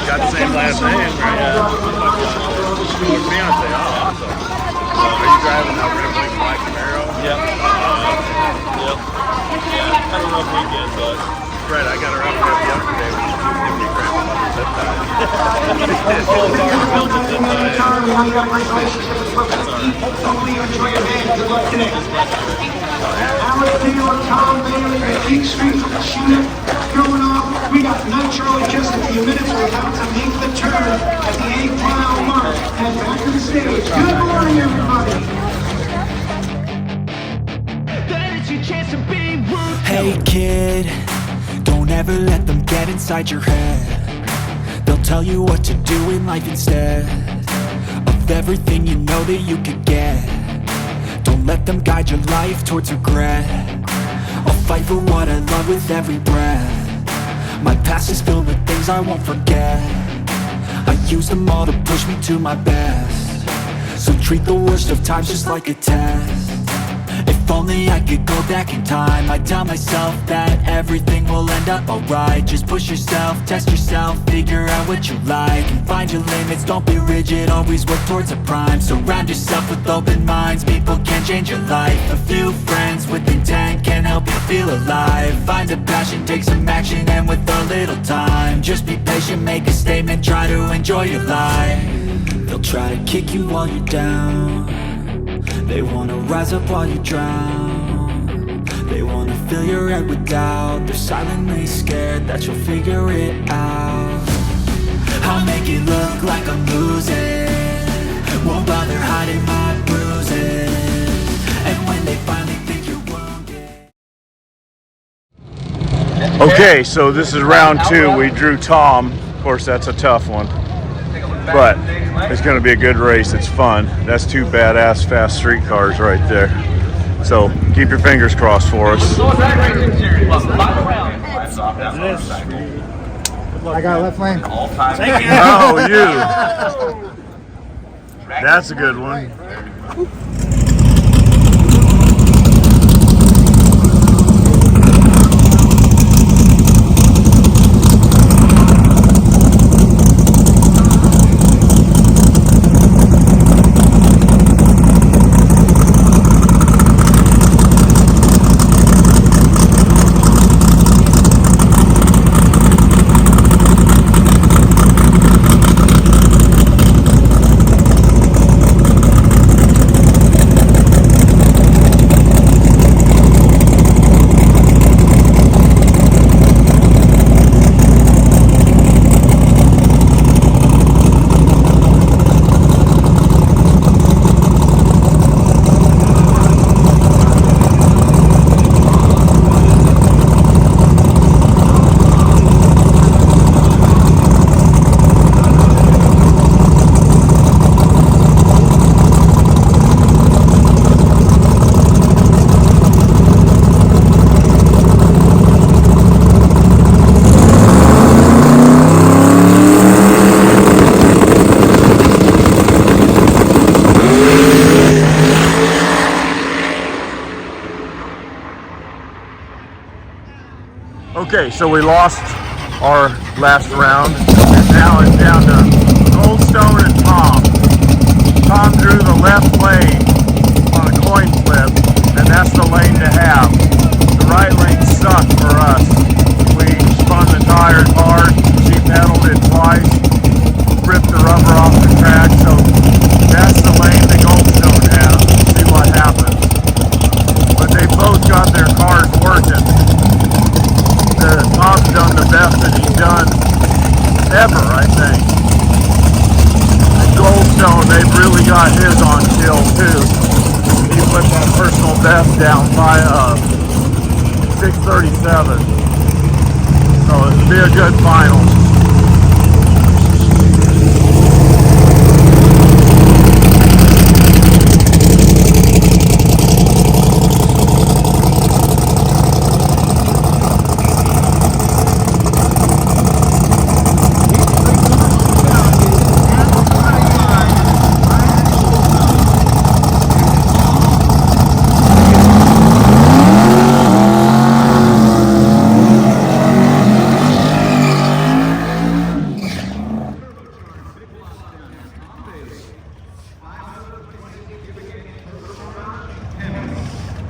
Got the same last name, right? Yeah. Fiance, awesome. Are you driving that red white black Camaro? Yep. Yep. Yeah, had a rough weekend, but. Right, I got her up there yesterday with $250 grand on the zip tie. Alex Taylor, Tom Bailey, the King Street Shootout going off. We got NHRA in just a few minutes. We're about to make the turn at the 8-mile mark and back to the stage. Good morning, everybody. Hey kid, don't ever let them get inside your head. They'll tell you what to do in life instead of everything you know that you could get. Don't let them guide your life towards regret. I'll fight for what I love with every breath. My past is filled with things I won't forget. I use them all to push me to my best. So treat the worst of times just like a test. If only I could go back in time, I'd tell myself that everything will end up alright. Just push yourself, test yourself, figure out what you like, and find your limits, don't be rigid, always work towards a prime. Surround yourself with open minds, people can change your life. A few friends with intent can help you feel alive. Find a passion, take some action, and with a little time, just be patient, make a statement, try to enjoy your life. They'll try to kick you while you're down, they wanna rise up while you drown. They wanna fill your head with doubt. They're silently scared that you'll figure it out. I'll make it look like I'm losing, won't bother hiding my bruises. And when they finally think you're wounded. Okay, so this is round 2. We drew Tom. Of course, that's a tough one, but it's going to be a good race. It's fun. That's 2 badass fast street cars right there. So keep your fingers crossed for us. I got left lane. Oh, you. That's a good one. Okay, so we lost our last round, and now it's down to Goldstone and Tom. Tom drew the left lane on a coin flip, and that's the lane to have. The right lane sucked for us. We spun the tires hard, she pedaled it twice, ripped the rubber off the track, so that's the lane that Goldstone has. See what happens. But they both got their cars working. Tom's done the best that he's done ever, I think. Goldstone, they've really got his on kill too. He put that personal best down by 6:37. So it'll be a good final.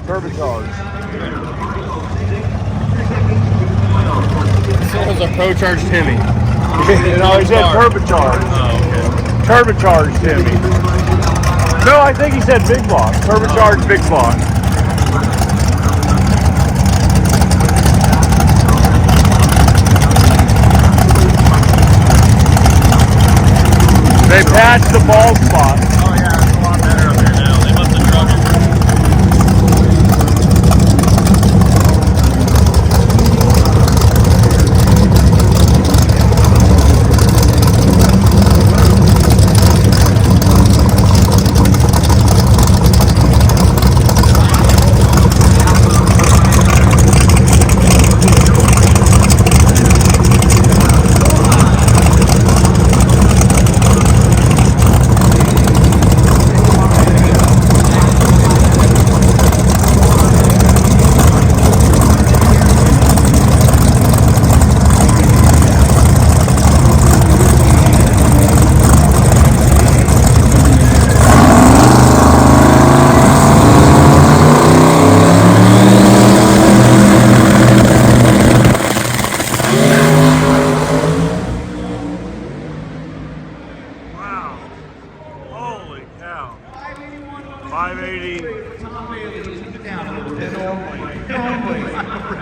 Turbocharged. Soul's a pro-charged Timmy. No, he said turbocharged. Oh, okay. Turbocharged Timmy. No, I think he said big block. Turbocharged big block. They patched the bald spot. Oh yeah, it's a lot better up here now. They must have trouble.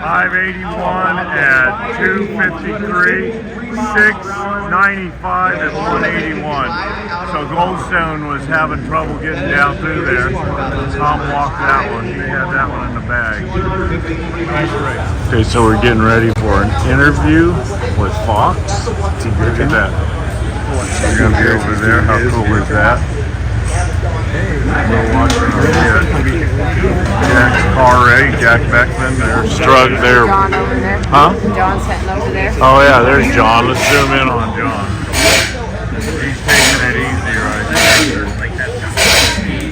581 at 253, 695 at 181. So Goldstone was having trouble getting down through there. Tom walked that one. He had that one in the bag. Okay, so we're getting ready for an interview with Fox. Look at that. We're going to be over there. How cool is that? We're watching Jack's car ready. Jack Beckman. There's Strug there. John over there. Huh? John's heading over there. Oh yeah, there's John. Let's zoom in on John. He's taking it easy right there.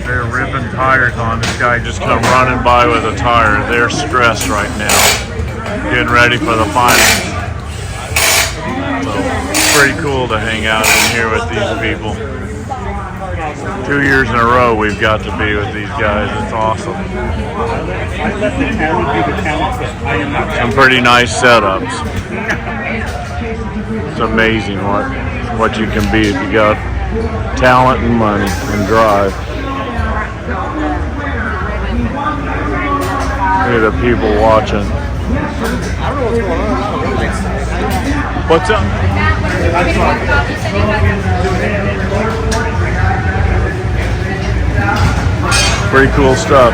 They're ripping tires on. This guy just come running by with a tire. They're stressed right now. Getting ready for the finals. So it's pretty cool to hang out in here with these people. 2 years in a row we've got to be with these guys. It's awesome. Some pretty nice setups. It's amazing what you can be if you got talent and money and drive. Look at the people watching. What's up? Pretty cool stuff.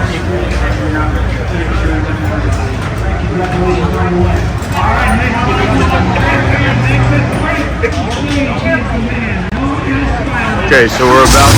Okay, so we're about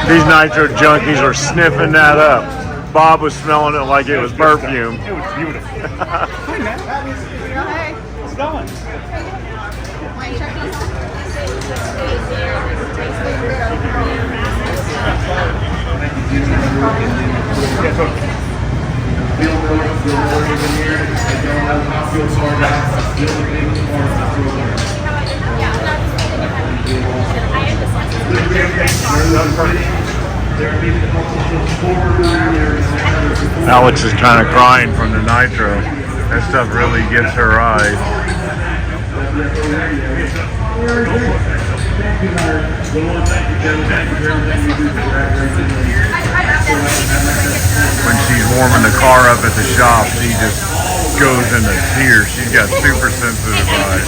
these nitro junkies are sniffing that up. Bob was smelling it like it was perfume. It was beautiful. Hi, man. Hey. How's it going? Alex is kind of crying from the nitro. That stuff really gets her eyes. When she's warming the car up at the shop, she just goes into tears. She's got super sensitive eyes.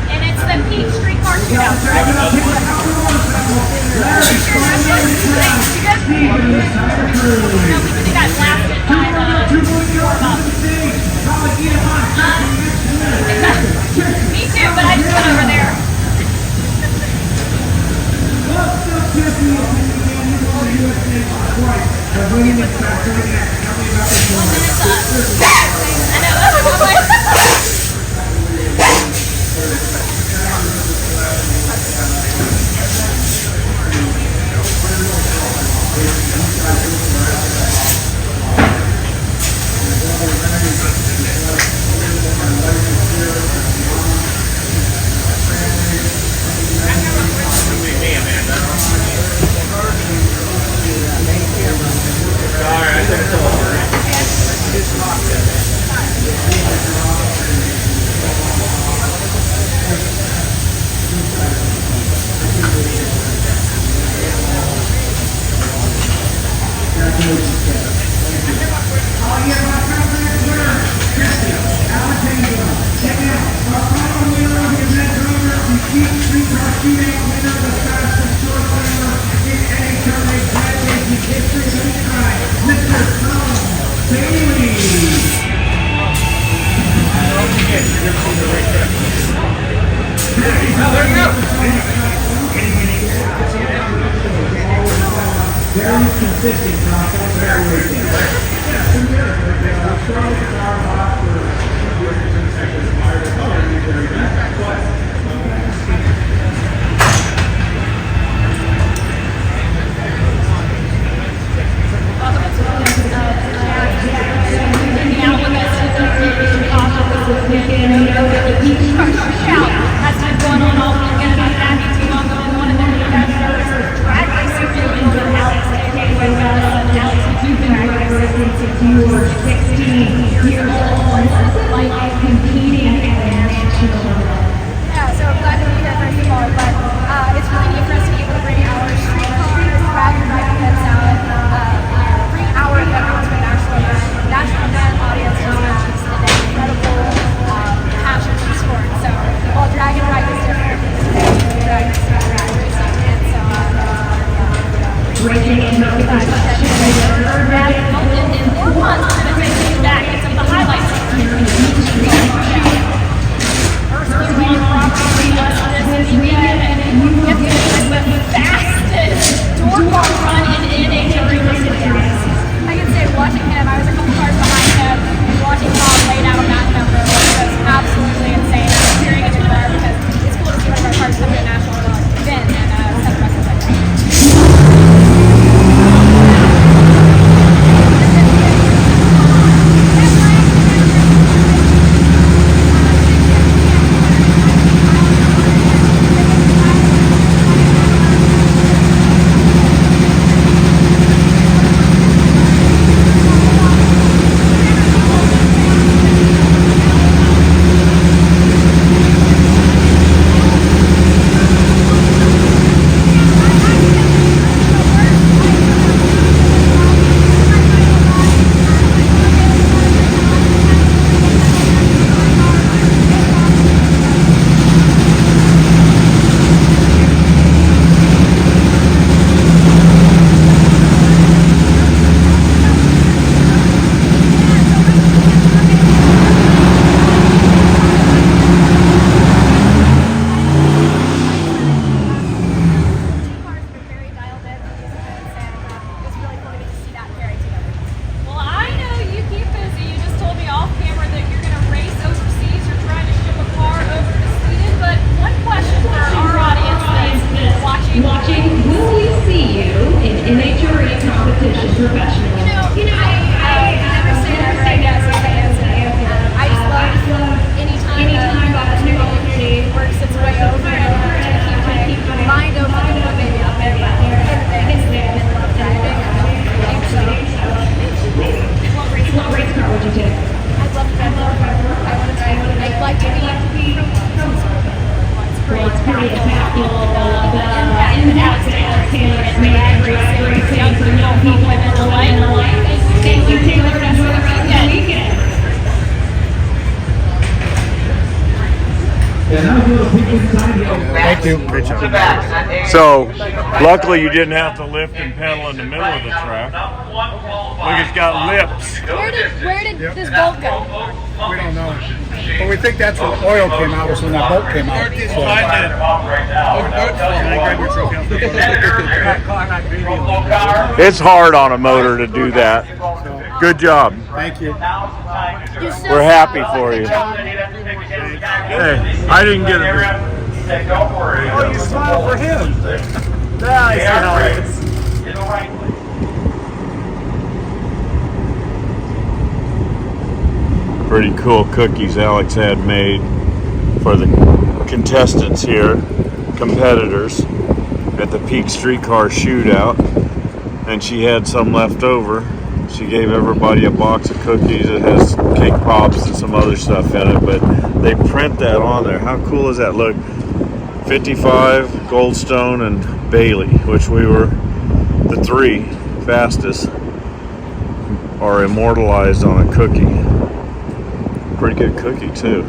And it's the Peachtree Car Shootout. Me too, but I just went over there. Shootout winner, the fastest short timer in NHRA drag racing history tonight, Mr. Sump Bailey. There you go. Very consistent process, very racing. Shootout has been going on all weekend. I'm happy to welcome one of the investors, drag racing guru, Alex, aka Alex, you've been drag racing since you were 16 years old. What is it like competing at a national level? Yeah, so I'm glad to be here first of all, but it's really neat for us to be able to bring our street cars, drag and ride events out, bring our event out to a national event audience just matches an incredible passion for the sport. So while drag and ride is different, drag racing and so Breaking in the in 4 months, I'm going to take you back to some of the highlights of the first week on property this weekend, and you get the fastest door car run in NHRA history. I can say watching him, I was a couple cars behind him, and watching Bob laid out that number was absolutely insane. I was cheering in the car because it's cool to see one of our cars come to a national event and set records like that. Thank you. Great job. So, luckily you didn't have to lift and pedal in the middle of the track. Look, it's got lips. Where did this bolt go? We don't know. But we think that's when the oil came out, was when that bolt came out. It's hard on a motor to do that. Good job. Thank you. We're happy for you. Hey, I didn't get it. Oh, you smile for him. Yeah, I see how it is. Pretty cool cookies Alex had made for the contestants here, competitors at the Peak Streetcar Shootout, and she had some left over. She gave everybody a box of cookies. It has cake pops and some other stuff in it, but they print that on there. How cool is that? Look, 55, Goldstone, and Bailey, which we were the 3 fastest, are immortalized on a cookie. Pretty good cookie too.